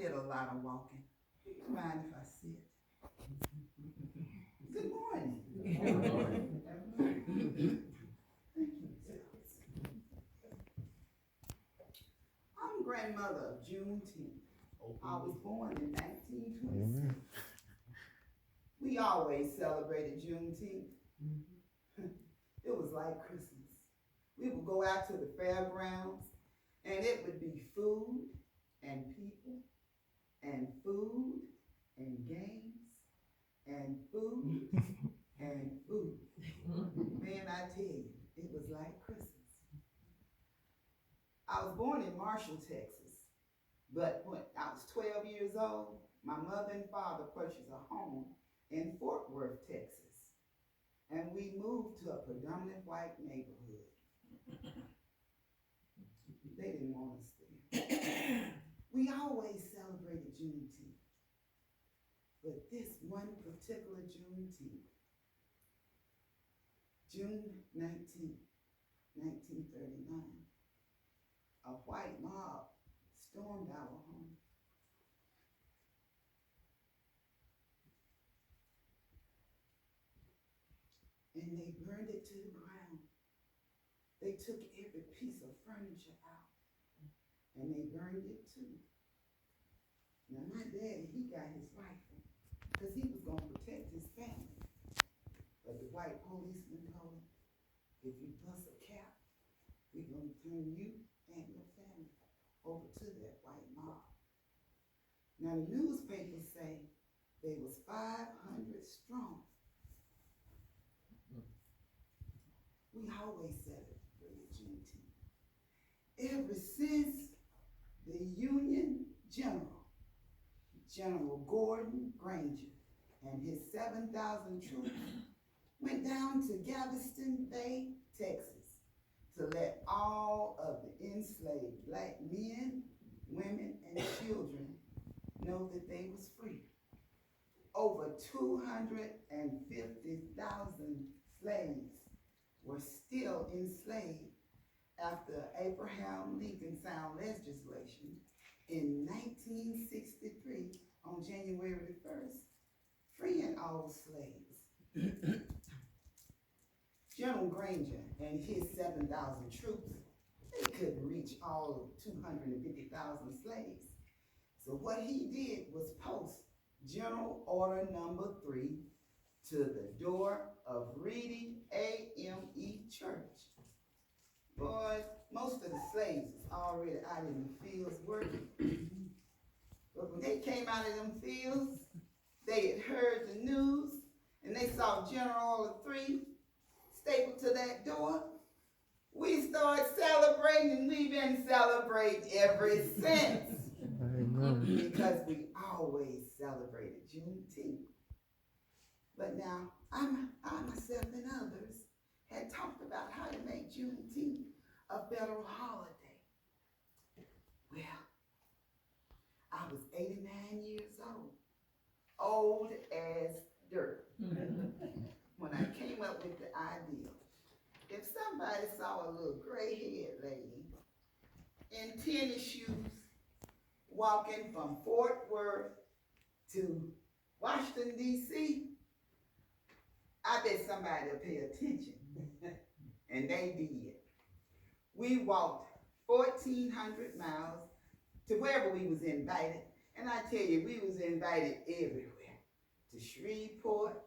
did a lot of walking. Do you mind if I sit? Good morning. Good morning. Thank you, Ms. I'm grandmother of Juneteenth. I was born in 1926. We always celebrated Juneteenth. It was like Christmas. We would go out to the fairgrounds, and it would be food and people and food and games and food and food. Man, I tell you, it was like Christmas. I was born in Marshall, Texas, but when I was 12 years old, my mother and father purchased a home in Fort Worth, Texas, and we moved to a predominant white neighborhood. They didn't want us there. We always celebrated Juneteenth, but this one particular Juneteenth, June 19th, 1939, a white mob stormed our home. And they burned it to the ground. They took every piece of furniture out, and they burned it too. Now my daddy, he got his rifle, because he was gonna protect his family. But the white policeman told him, if you bust a cap, we're gonna turn you and your family over to that white mob. Now the newspapers say they was 500 strong. We always celebrated Juneteenth. Ever since the Union General Gordon Granger and his 7,000 troops went down to Galveston Bay, Texas, to let all of the enslaved black men, women, and children know that they was free. Over 250,000 slaves were still enslaved after Abraham Lincoln signed legislation in 1963 on January the 1st, freeing all slaves. General Granger and his 7,000 troops, they couldn't reach all of 250,000 slaves. So what he did was post General Order Number 3 to the door of Reedy AME Church. Boy, most of the slaves was already out in the fields working. But when they came out of them fields, they had heard the news, and they saw General Order 3 stapled to that door. We started celebrating, and we've been celebrating ever since. Because we always celebrated Juneteenth. But now, I myself and others had talked about how to make Juneteenth a federal holiday. Well, I was 89 years old as dirt, when I came up with the idea. If somebody saw a little gray-haired lady in tennis shoes walking from Fort Worth to Washington, D.C., I bet somebody will pay attention. And they did. We walked 1,400 miles to wherever we was invited. And I tell you, we was invited everywhere. To Shreveport,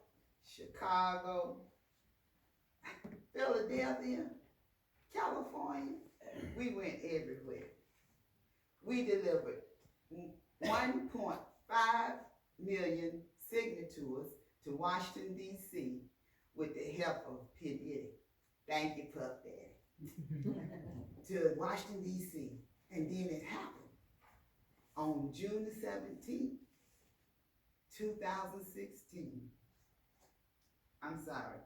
Chicago, Philadelphia, California. We went everywhere. We delivered 1.5 million signatures to Washington, D.C. with the help of P. Diddy. Thank you, Puff Daddy. To Washington, D.C. And then it happened on June the 17th, 2016. I'm sorry.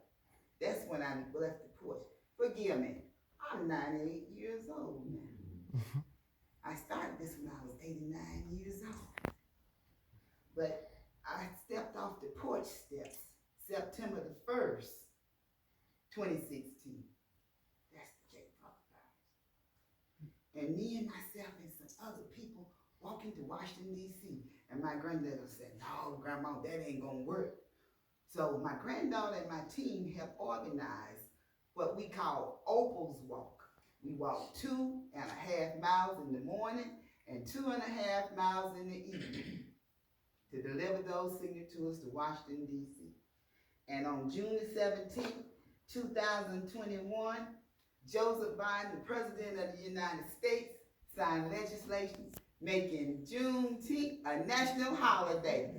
That's when I left the porch. Forgive me. I'm 98 years old now. I started this when I was 89 years old. But I stepped off the porch steps September the 1st, 2016. That's the J. Pop. And me and myself and some other people walking to Washington, D.C. And my granddaughter said, no, Grandma, that ain't gonna work. So my granddaughter and my team have organized what we call Opal's Walk. We walk 2.5 miles in the morning and 2.5 miles in the evening to deliver those signatures to Washington, D.C. And on June the 17th, 2021, Joseph Biden, the President of the United States, signed legislation making Juneteenth a national holiday.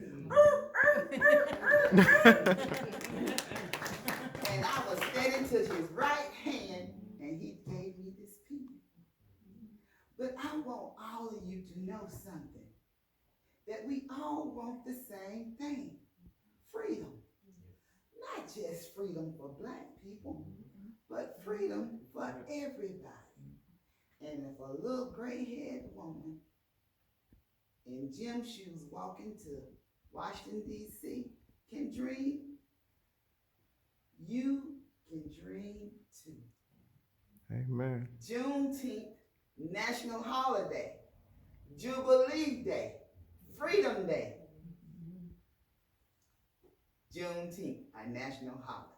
And I was standing to his right hand, and he gave me this pen. But I want all of you to know something, that we all want the same thing, freedom. Not just freedom for black people, but freedom for everybody. And if a little gray-haired woman in gym shoes walking to Washington, D.C. can dream, you can dream too. Amen. Juneteenth, national holiday, Jubilee Day, Freedom Day. Juneteenth, a national holiday.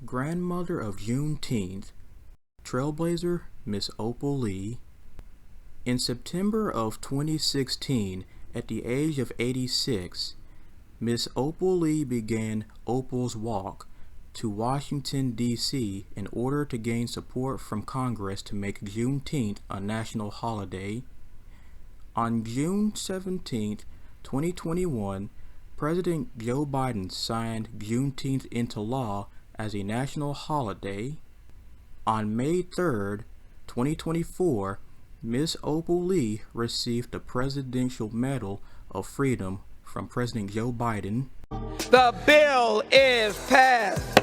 Grandmother of Juneteenth, Trailblazer Miss Opal Lee. In September of 2016, at the age of 86, Miss Opal Lee began Opal's Walk to Washington, D.C. in order to gain support from Congress to make Juneteenth a national holiday. On June 17, 2021, President Joe Biden signed Juneteenth into law as a national holiday. On May 3, 2024, Miss Opal Lee received the Presidential Medal of Freedom from President Joe Biden. The bill is passed.